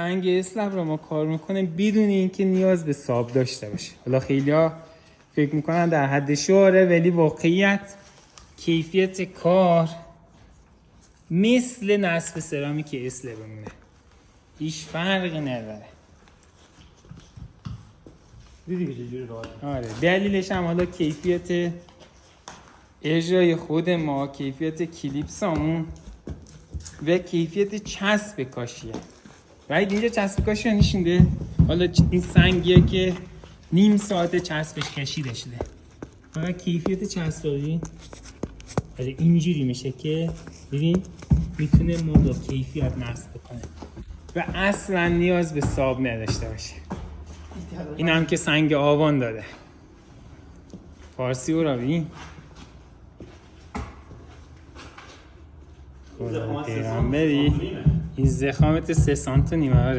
سنگ اسلب رو ما کار میکنیم بدون اینکه نیاز به ساب داشته باشه. حالا خیلی‌ها فکر میکنن در حد شعاره، ولی واقعیت کیفیت کار مثل نصب سرامیک اسلب بمونه، هیچ فرقی نداره. دیدی که چجوری راحت. آره دلیلش هم حالا کیفیت اجرای خود ما، کیفیت کلیپسامون و کیفیت چسب کاشیه. باید اینجا چسب کاشی رو نشونده. حالا این سنگیه که نیم ساعت چسبش کشیده شده. فقط کیفیت چسب رو ببین. آره اینجوری میشه که ببین میتونه ما با کیفیت نصب کنه و اصلا نیاز به ساب نداشته باشه. این هم که سنگ آوان داده. فارسی او را ببین. خدا پیغمبری این زخامت 3 سانت و نیمه.